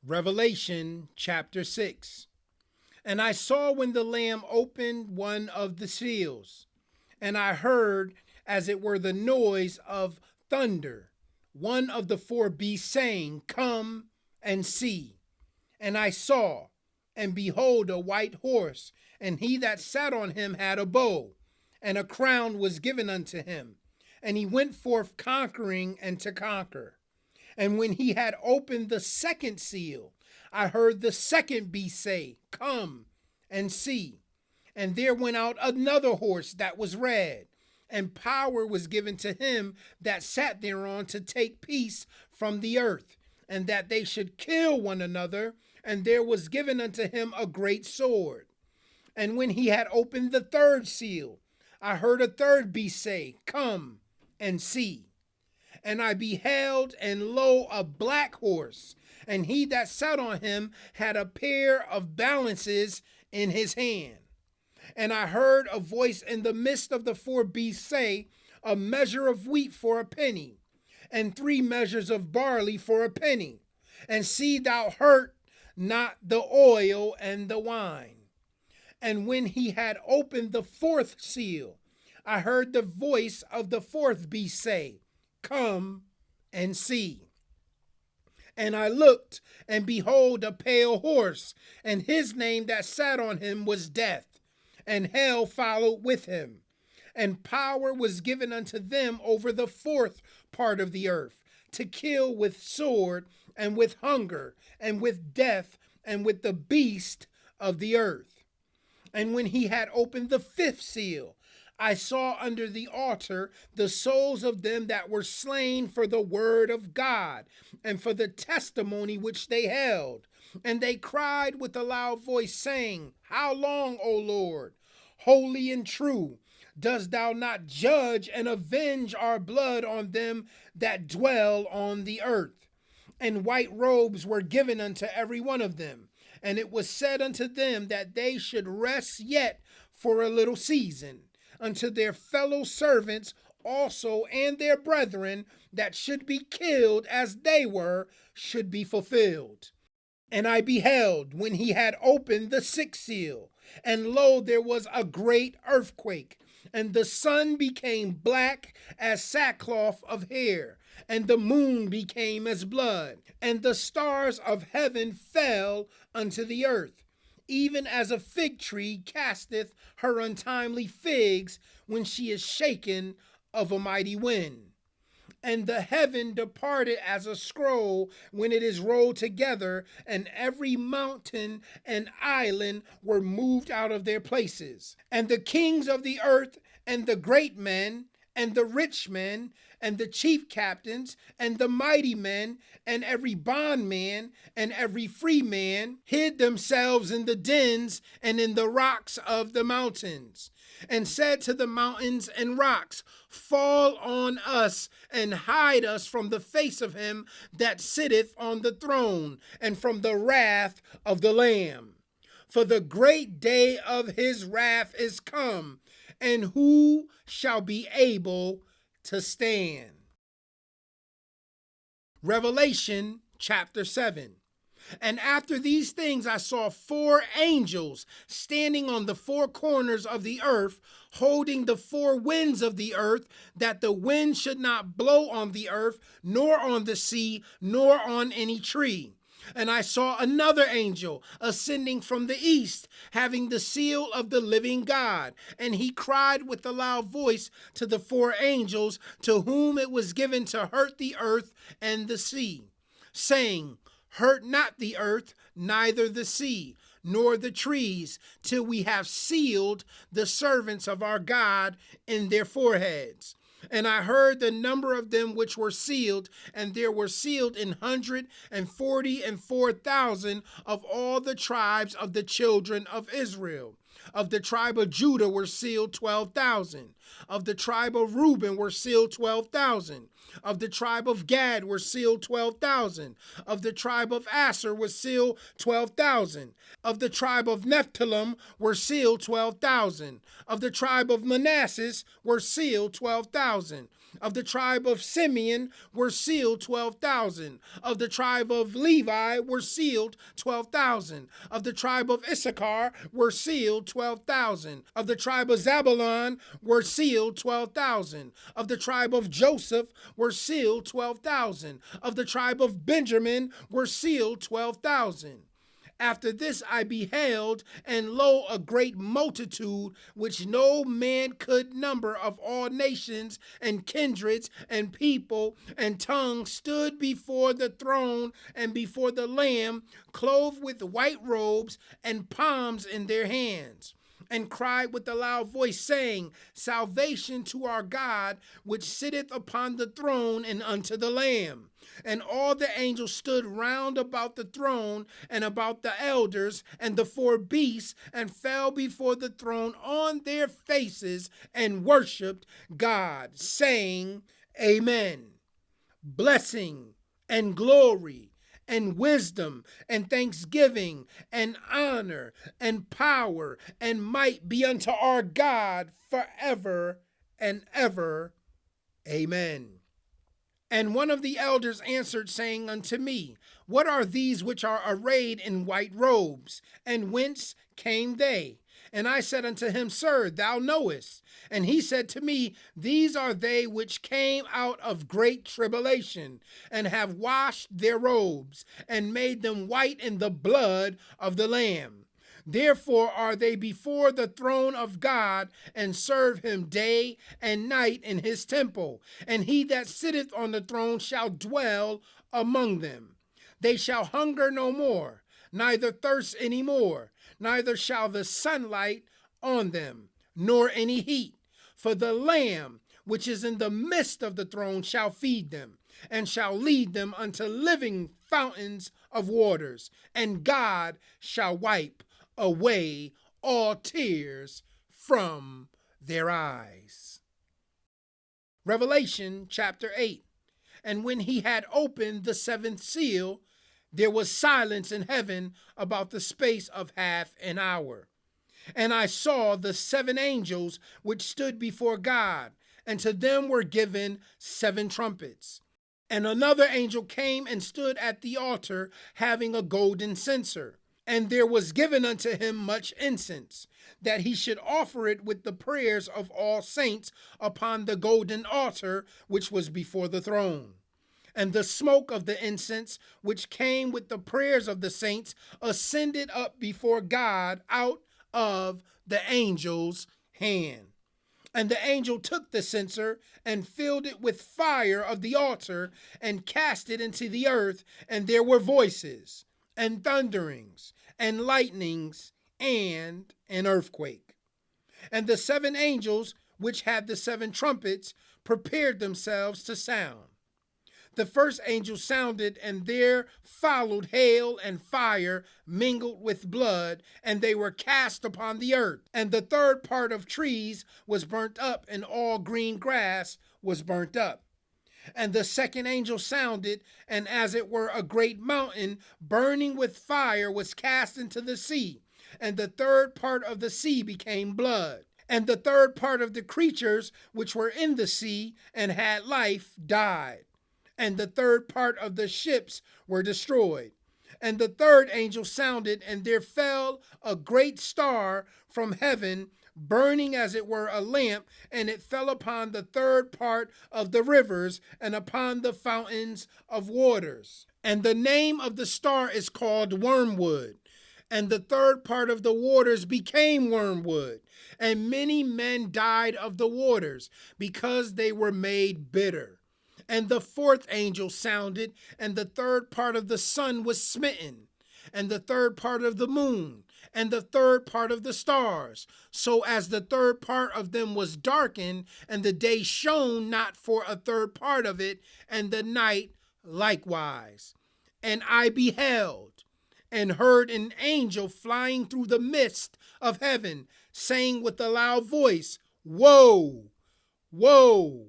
Revelation chapter 6. And I saw when the Lamb opened one of the seals, and I heard, as it were the noise of thunder, one of the four beasts saying, Come and see. And I saw, and behold, a white horse, and he that sat on him had a bow, and a crown was given unto him. And he went forth conquering and to conquer. And when he had opened the second seal, I heard the second beast say, Come and see. And there went out another horse that was red, and power was given to him that sat thereon to take peace from the earth, and that they should kill one another. And there was given unto him a great sword. And when he had opened the third seal, I heard a third beast say, Come and see. And I beheld, and lo, a black horse, and he that sat on him had a pair of balances in his hand. And I heard a voice in the midst of the four beasts say, A measure of wheat for a penny, and 3 measures of barley for a penny, and see thou hurt not the oil and the wine. And when he had opened the fourth seal, I heard the voice of the fourth beast say, Come and see. And I looked, and behold, a pale horse, and his name that sat on him was Death, and hell followed with him. And power was given unto them over the fourth part of the earth, to kill with sword, and with hunger, and with death, and with the beast of the earth. And when he had opened the fifth seal, I saw under the altar the souls of them that were slain for the word of God and for the testimony which they held. And they cried with a loud voice, saying, How long, O Lord, holy and true, dost thou not judge and avenge our blood on them that dwell on the earth? And white robes were given unto every one of them. And it was said unto them that they should rest yet for a little season, unto their fellow servants also and their brethren that should be killed as they were should be fulfilled. And I beheld when he had opened the sixth seal, and lo, there was a great earthquake, and the sun became black as sackcloth of hair, and the moon became as blood, and the stars of heaven fell unto the earth, even as a fig tree casteth her untimely figs when she is shaken of a mighty wind. And the heaven departed as a scroll when it is rolled together, and every mountain and island were moved out of their places. And the kings of the earth, and the great men, and the rich men, and the chief captains, and the mighty men, and every bondman, and every free man, hid themselves in the dens and in the rocks of the mountains, and said to the mountains and rocks, Fall on us, and hide us from the face of him that sitteth on the throne, and from the wrath of the Lamb. For the great day of his wrath is come, and who shall be able to stand? Revelation chapter 7. And after these things I saw 4 angels standing on the 4 corners of the earth, holding the 4 winds of the earth, that the wind should not blow on the earth, nor on the sea, nor on any tree. And I saw another angel ascending from the east, having the seal of the living God. And he cried with a loud voice to the 4 angels to whom it was given to hurt the earth and the sea, saying, Hurt not the earth, neither the sea, nor the trees, till we have sealed the servants of our God in their foreheads. And I heard the number of them which were sealed, and there were sealed 144,000 of all the tribes of the children of Israel. Of the tribe of Judah were sealed 12,000. Of the tribe of Reuben were sealed 12,000. Of the tribe of Gad were sealed 12,000. Of the tribe of Asher were sealed 12,000. Of the tribe of Nephthalim were sealed 12,000. Of the tribe of Manasseh were sealed 12,000. Of the tribe of Simeon were sealed 12,000. Of the tribe of Levi were sealed 12,000. Of the tribe of Issachar were sealed 12,000. Of the tribe of Zabulon were sealed 12,000. Of the tribe of Joseph were sealed 12,000. Of the tribe of Benjamin were sealed 12,000. After this I beheld, and lo, a great multitude, which no man could number, of all nations and kindreds and people and tongues, stood before the throne and before the Lamb, clothed with white robes and palms in their hands, and cried with a loud voice, saying, Salvation to our God, which sitteth upon the throne, and unto the Lamb. And all the angels stood round about the throne and about the elders and the four beasts, and fell before the throne on their faces and worshiped God, saying, Amen. Blessing and glory and wisdom and thanksgiving and honor and power and might be unto our God forever and ever. Amen. And one of the elders answered, saying unto me, What are these which are arrayed in white robes? And whence came they? And I said unto him, Sir, thou knowest. And he said to me, These are they which came out of great tribulation, and have washed their robes, and made them white in the blood of the Lamb. Therefore are they before the throne of God, and serve him day and night in his temple. And he that sitteth on the throne shall dwell among them. They shall hunger no more, neither thirst any more, neither shall the sunlight on them, nor any heat. For the Lamb which is in the midst of the throne shall feed them, and shall lead them unto living fountains of waters, and God shall wipe away all tears from their eyes. Revelation chapter 8. And when he had opened the seventh seal, there was silence in heaven about the space of half an hour. And I saw the seven angels which stood before God, and to them were given seven trumpets. And another angel came and stood at the altar, having a golden censer. And there was given unto him much incense, that he should offer it with the prayers of all saints upon the golden altar which was before the throne. And the smoke of the incense, which came with the prayers of the saints, ascended up before God out of the angel's hand. And the angel took the censer and filled it with fire of the altar and cast it into the earth. And there were voices and thunderings and lightnings and an earthquake. And the seven angels which had the seven trumpets prepared themselves to sound. The first angel sounded, and there followed hail and fire mingled with blood, and they were cast upon the earth. And the third part of trees was burnt up, and all green grass was burnt up. And the second angel sounded, and as it were a great mountain burning with fire was cast into the sea. And the third part of the sea became blood. And the third part of the creatures which were in the sea and had life died. And the third part of the ships were destroyed. And the third angel sounded, and there fell a great star from heaven, burning as it were a lamp, and it fell upon the third part of the rivers and upon the fountains of waters. And the name of the star is called Wormwood. And the third part of the waters became wormwood, and many men died of the waters, because they were made bitter. And the fourth angel sounded, and the third part of the sun was smitten, and the third part of the moon, and the third part of the stars, so as the third part of them was darkened, and the day shone not for a third part of it, and the night likewise. And I beheld and heard an angel flying through the midst of heaven, saying with a loud voice, Woe, woe,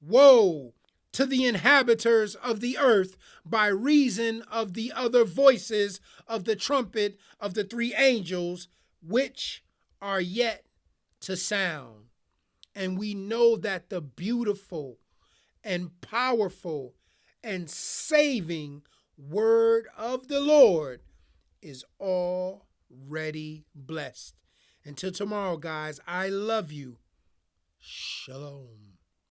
woe to the inhabitants of the earth, by reason of the other voices of the trumpet of the three angels, which are yet to sound. And we know that the beautiful, and powerful and saving word of the Lord is already blessed. Until tomorrow, guys, I love you. Shalom.